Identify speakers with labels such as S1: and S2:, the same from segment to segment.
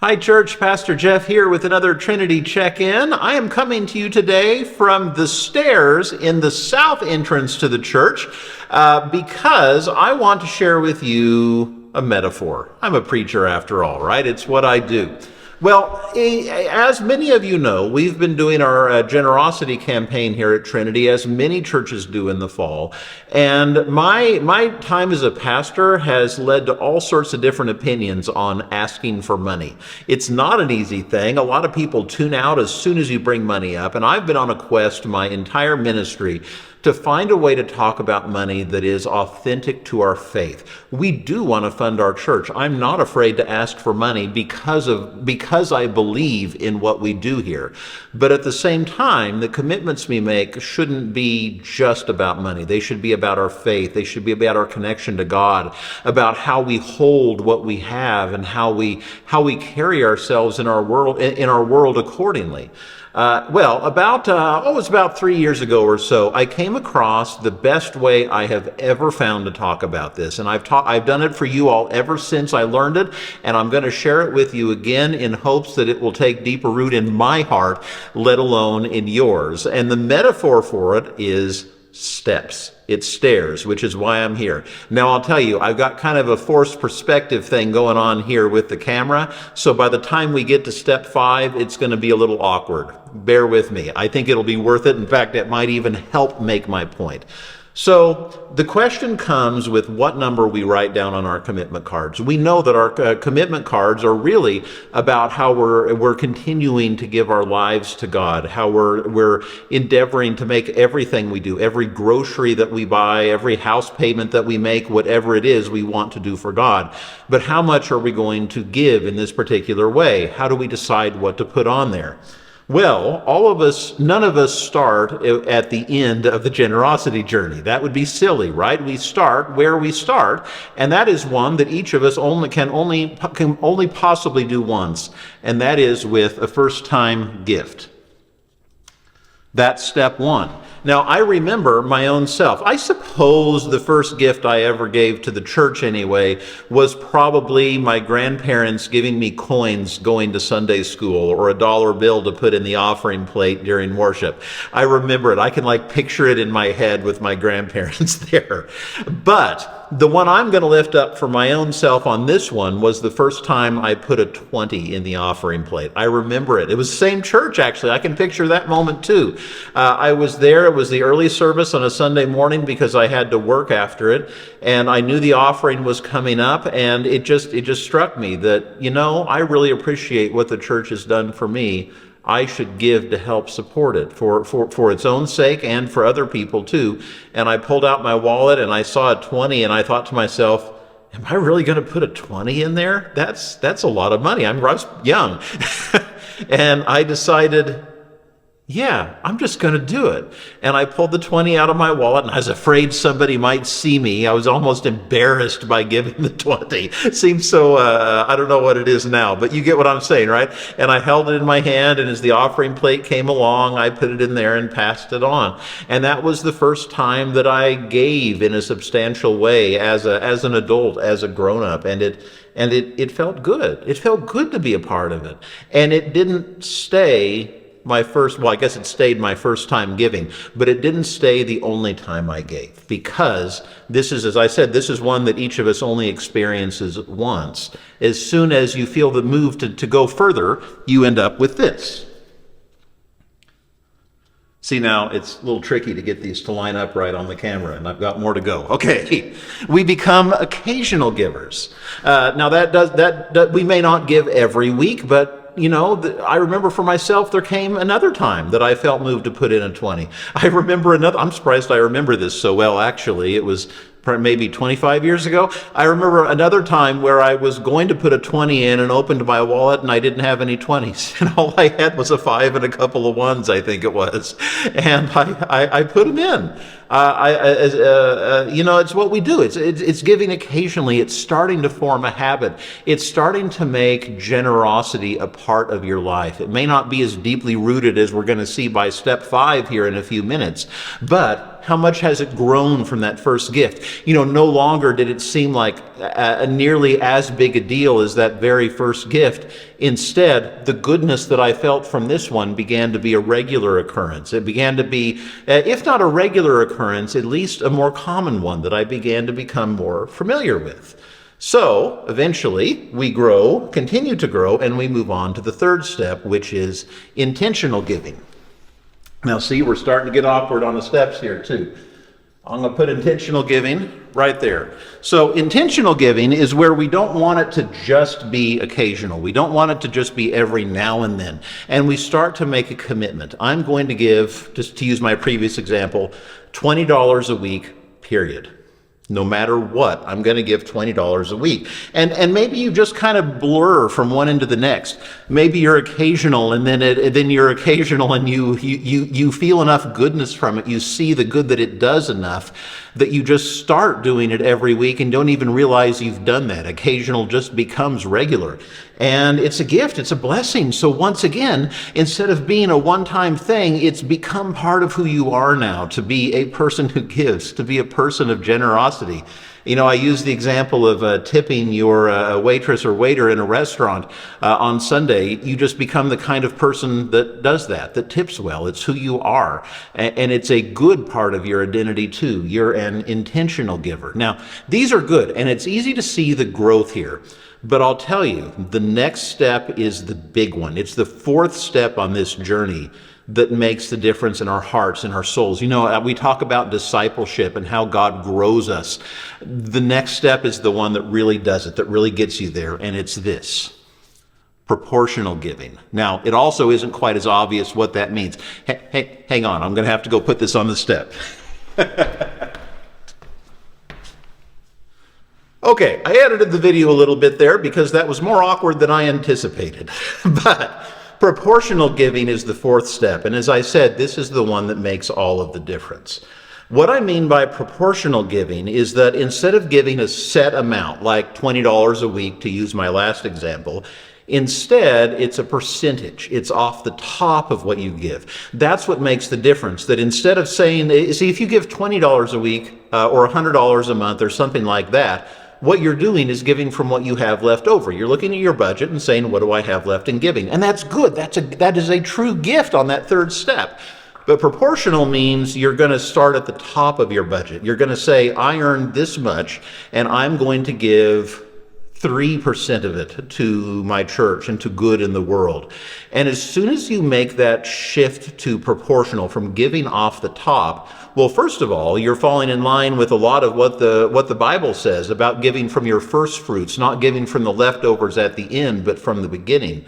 S1: Hi, church. Pastor Jeff here with another Trinity check-in. I am coming to you today from the stairs in the south entrance to the church because I want to share with you a metaphor. I'm a preacher after all, right? It's what I do. Well, as many of you know, we've been doing our generosity campaign here at Trinity, as many churches do in the fall. And my time as a pastor has led to all sorts of different opinions on asking for money. It's not an easy thing. A lot of people tune out as soon as you bring money up. And I've been on a quest my entire ministry to find a way to talk about money that is authentic to our faith. We do want to fund our church. I'm not afraid to ask for money because I believe in what we do here. But at the same time, the commitments we make shouldn't be just about money. They should be about our faith. They should be about our connection to God, about how we hold what we have and how we carry ourselves in our world accordingly. It was about 3 years ago or so, I came across the best way I have ever found to talk about this. And I've done it for you all ever since I learned it, and I'm going to share it with you again in hopes that it will take deeper root in my heart, let alone in yours. And the metaphor for it is steps. It's stairs, which is why I'm here. Now, I'll tell you, I've got kind of a forced perspective thing going on here with the camera. So by the time we get to step 5, it's going to be a little awkward. Bear with me. I think it'll be worth it. In fact, it might even help make my point. So the question comes with what number we write down on our commitment cards. We know that our commitment cards are really about how we're continuing to give our lives to God, how we're endeavoring to make everything we do, every grocery that we buy, every house payment that we make, whatever it is we want to do for God. But how much are we going to give in this particular way? How do we decide what to put on there? Well, none of us start at the end of the generosity journey. That would be silly, right? We start where we start, and that is one that each of us can only possibly do once, and that is with a first-time gift. That's step 1. Now, I remember my own self. I suppose the first gift I ever gave to the church anyway was probably my grandparents giving me coins going to Sunday school or a dollar bill to put in the offering plate during worship. I remember it. I can picture it in my head with my grandparents there. But the one I'm going to lift up for my own self on this one was the first time I put a 20 in the offering plate. I remember it. It was the same church, actually. I can picture that moment too. I was there. It was the early service on a Sunday morning because I had to work after it, and I knew the offering was coming up, and it just struck me that, I really appreciate what the church has done for me. I should give to help support it for its own sake and for other people too. And I pulled out my wallet and I saw a 20 and I thought to myself, am I really going to put a 20 in there? That's a lot of money. I was young. And I decided, yeah, I'm just going to do it. And I pulled the 20 out of my wallet, and I was afraid somebody might see me. I was almost embarrassed by giving the 20. It seems so, I don't know what it is now, but you get what I'm saying, right? And I held it in my hand, and as the offering plate came along, I put it in there and passed it on. And that was the first time that I gave in a substantial way as an adult, as a grown-up, and it felt good. It felt good to be a part of it. And it didn't stay I guess it stayed my first time giving, but it didn't stay the only time I gave, because this is, as I said, this is one that each of us only experiences once. As soon as you feel the move to go further, you end up with this. See, now it's a little tricky to get these to line up right on the camera, and I've got more to go. Okay, we become occasional givers. Now that we may not give every week, but I remember for myself, there came another time that I felt moved to put in a 20. I'm surprised I remember this so well, actually. It was maybe 25 years ago. I remember another time where I was going to put a 20 in and opened my wallet and I didn't have any 20s. And all I had was a 5 and a couple of 1s, I think it was. And I put them in. It's what we do. It's giving occasionally. It's starting to form a habit. It's starting to make generosity a part of your life. It may not be as deeply rooted as we're going to see by step 5 here in a few minutes, but how much has it grown from that first gift? No longer did it seem like nearly as big a deal as that very first gift. Instead, the goodness that I felt from this one began to be a regular occurrence. It began to be, if not a regular occurrence, at least a more common one that I began to become more familiar with. So eventually we grow, continue to grow, and we move on to the third step, which is intentional giving. Now see, we're starting to get awkward on the steps here too. I'm going to put intentional giving right there. So intentional giving is where we don't want it to just be occasional. We don't want it to just be every now and then. And we start to make a commitment. I'm going to give, just to use my previous example, $20 a week, period. No matter what, I'm going to give $20 a week. And maybe you just kind of blur from one end to the next. Maybe you're occasional, and then you're occasional, and you feel enough goodness from it. You see the good that it does enough that you just start doing it every week and don't even realize you've done that. Occasional just becomes regular. And it's a gift, it's a blessing. So once again, instead of being a one-time thing, it's become part of who you are now, to be a person who gives, to be a person of generosity. I use the example of tipping your waitress or waiter in a restaurant on Sunday. You just become the kind of person that does that tips well. It's who you are. And it's a good part of your identity too. You're an intentional giver. Now, these are good, and it's easy to see the growth here. But I'll tell you, the next step is the big one. It's the fourth step on this journey that makes the difference in our hearts and our souls. We talk about discipleship and how God grows us. The next step is the one that really does it, that really gets you there, and it's this: proportional giving. Now, it also isn't quite as obvious what that means. Hey, hang on, I'm going to have to go put this on the step. Okay, I edited the video a little bit there because that was more awkward than I anticipated. But proportional giving is the fourth step. And as I said, this is the one that makes all of the difference. What I mean by proportional giving is that instead of giving a set amount, like $20 a week, to use my last example, instead, it's a percentage. It's off the top of what you give. That's what makes the difference. That instead of saying, see, if you give $20 a week or $100 a month or something like that, what you're doing is giving from what you have left over. You're looking at your budget and saying, what do I have left in giving? And that's good. That is a true gift on that third step. But proportional means you're going to start at the top of your budget. You're going to say, I earned this much, and I'm going to give 3% of it to my church and to good in the world. And as soon as you make that shift to proportional, from giving off the top, well, first of all, you're falling in line with a lot of what the Bible says about giving from your first fruits, not giving from the leftovers at the end, but from the beginning.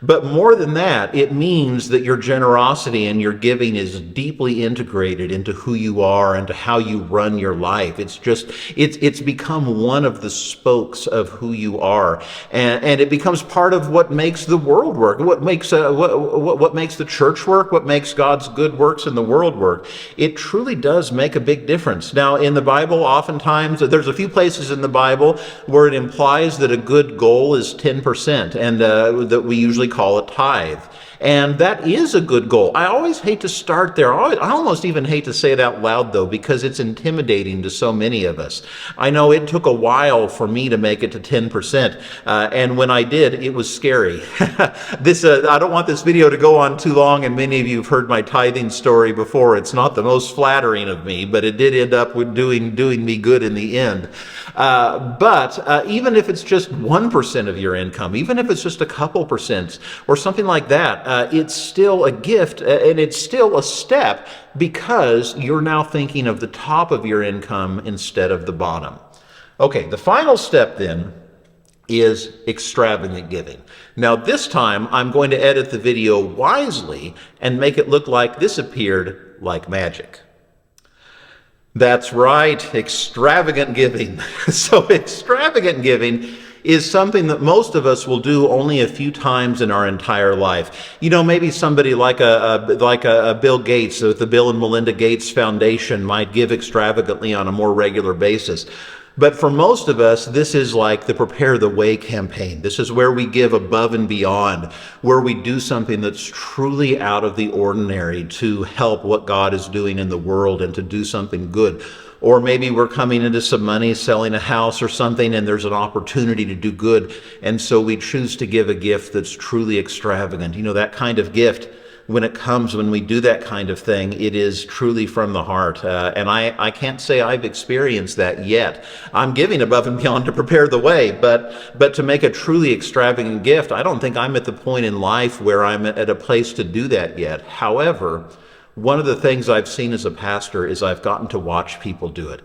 S1: But more than that, it means that your generosity and your giving is deeply integrated into who you are and to how you run your life. It's become one of the spokes of who you are, and it becomes part of what makes the world work, what makes the church work, what makes God's good works in the world work. It truly does make a big difference. Now, in the Bible, oftentimes there's a few places in the Bible where it implies that a good goal is 10%, and that we usually call a tithe. And that is a good goal. I always hate to start there. I almost even hate to say it out loud, though, because it's intimidating to so many of us. I know it took a while for me to make it to 10%, and when I did, it was scary. I don't want this video to go on too long, and many of you have heard my tithing story before. It's not the most flattering of me, but it did end up with doing me good in the end. But even if it's just 1% of your income, even if it's just a couple percent or something like that, it's still a gift, and it's still a step, because you're now thinking of the top of your income instead of the bottom. Okay, the final step then is extravagant giving. Now this time I'm going to edit the video wisely and make it look like this appeared like magic. That's right, extravagant giving. So extravagant giving is something that most of us will do only a few times in our entire life. Maybe somebody like a Bill Gates, the Bill and Melinda Gates Foundation, might give extravagantly on a more regular basis. But for most of us, this is like the Prepare the Way campaign. This is where we give above and beyond, where we do something that's truly out of the ordinary to help what God is doing in the world and to do something good. Or maybe we're coming into some money, selling a house or something, and there's an opportunity to do good. And so we choose to give a gift that's truly extravagant. You know, that kind of gift, when it comes, when we do that kind of thing, it is truly from the heart. And I can't say I've experienced that yet. I'm giving above and beyond to prepare the way, but to make a truly extravagant gift, I don't think I'm at the point in life where I'm at a place to do that yet. However, one of the things I've seen as a pastor is I've gotten to watch people do it.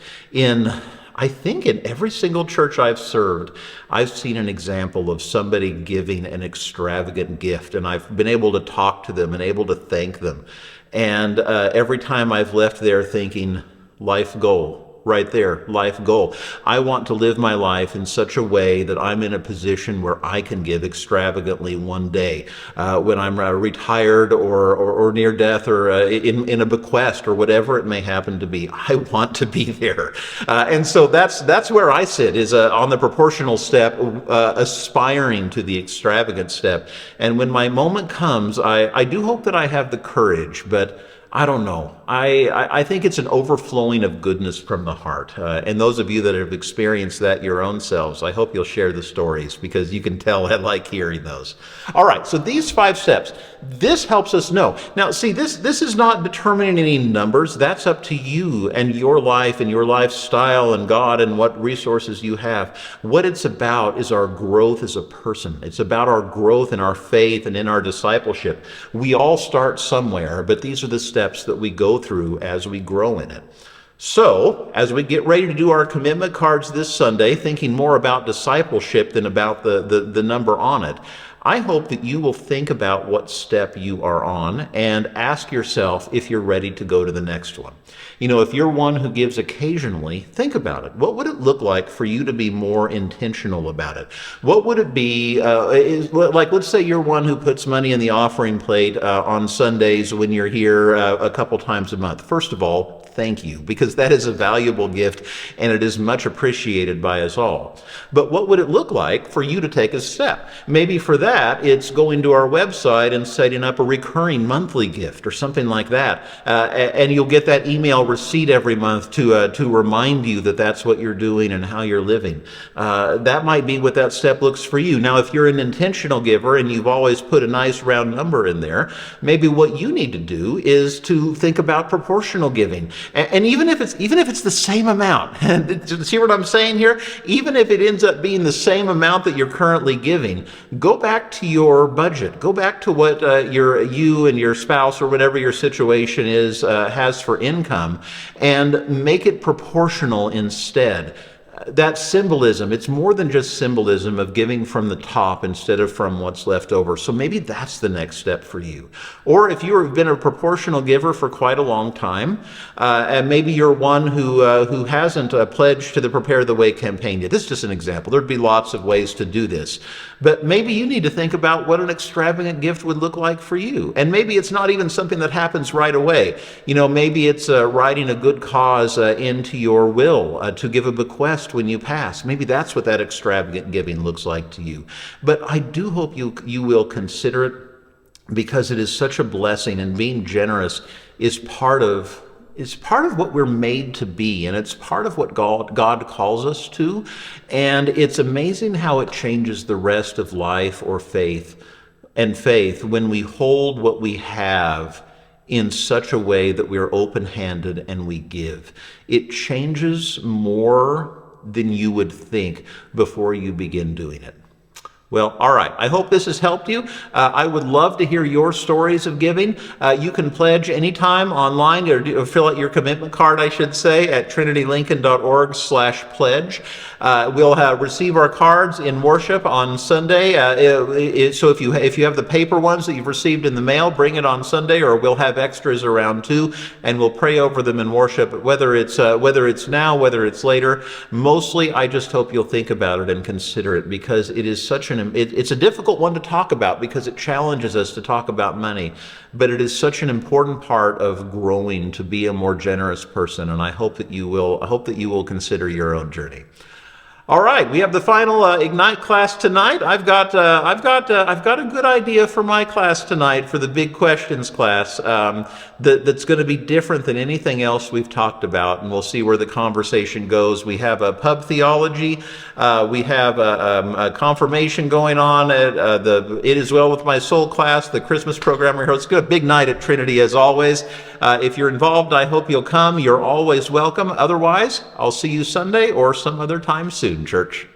S1: I think in every single church I've served, I've seen an example of somebody giving an extravagant gift, and I've been able to talk to them and able to thank them. And every time I've left there thinking, life goal. Right there, life goal. I want to live my life in such a way that I'm in a position where I can give extravagantly one day when I'm retired or near death or in a bequest or whatever it may happen to be. I want to be there. And so that's where I sit, is on the proportional step, aspiring to the extravagant step. And when my moment comes, I do hope that I have the courage, but I don't know. I think it's an overflowing of goodness from the heart. And those of you that have experienced that your own selves, I hope you'll share the stories, because you can tell I like hearing those. All right, so these 5 steps, this helps us know. Now, see, this is not determining any numbers. That's up to you and your life and your lifestyle and God and what resources you have. What it's about is our growth as a person. It's about our growth in our faith and in our discipleship. We all start somewhere, but these are the steps that we go through as we grow in it. So, as we get ready to do our commitment cards this Sunday, thinking more about discipleship than about the number on it, I hope that you will think about what step you are on and ask yourself if you're ready to go to the next one. You know, if you're one who gives occasionally, think about it. What would it look like for you to be more intentional about it? What would it be, like, let's say you're one who puts money in the offering plate on Sundays when you're here a couple times a month. First of all, thank you, because that is a valuable gift and it is much appreciated by us all. But what would it look like for you to take a step? Maybe for that, it's going to our website and setting up a recurring monthly gift or something like that. And you'll get that email receipt every month to remind you that that's what you're doing and how you're living. That might be what that step looks for you. Now, if you're an intentional giver and you've always put a nice round number in there, maybe what you need to do is to think about proportional giving. And even if it's the same amount, see what I'm saying here? Even if it ends up being the same amount that you're currently giving, go back to your budget. Go back to what you and your spouse or whatever your situation is has for income, and make it proportional instead. That symbolism, it's more than just symbolism of giving from the top instead of from what's left over. So maybe that's the next step for you. Or if you've been a proportional giver for quite a long time, and maybe you're one who hasn't pledged to the Prepare the Way campaign yet. This is just an example. There'd be lots of ways to do this. But maybe you need to think about what an extravagant gift would look like for you. And maybe it's not even something that happens right away. You know, maybe it's writing a good cause into your will to give a bequest when you pass. Maybe that's what that extravagant giving looks like to you. But I do hope you will consider it, because it is such a blessing, and being generous is part of what we're made to be, and it's part of what God calls us to. And it's amazing how it changes the rest of life or faith when we hold what we have in such a way that we're open-handed and we give. It changes more than you would think before you begin doing it. Well, all right. I hope this has helped you. I would love to hear your stories of giving. You can pledge anytime online, or fill out your commitment card, I should say, at trinitylincoln.org/pledge. We'll receive our cards in worship on Sunday. So if you have the paper ones that you've received in the mail, bring it on Sunday, or we'll have extras around too, and we'll pray over them in worship, whether it's now, whether it's later. Mostly, I just hope you'll think about it and consider it, because it is such an it's a difficult one to talk about because it challenges us to talk about money, but it is such an important part of growing to be a more generous person. And I hope that you will consider your own journey. All right, we have the final Ignite class tonight. I've got a good idea for my class tonight, for the Big Questions class, that's going to be different than anything else we've talked about, and we'll see where the conversation goes. We have a pub theology, we have a confirmation going on at the It Is Well With My Soul class, the Christmas program we host. It's a big night at Trinity as always. If you're involved, I hope you'll come. You're always welcome. Otherwise, I'll see you Sunday or some other time soon, church.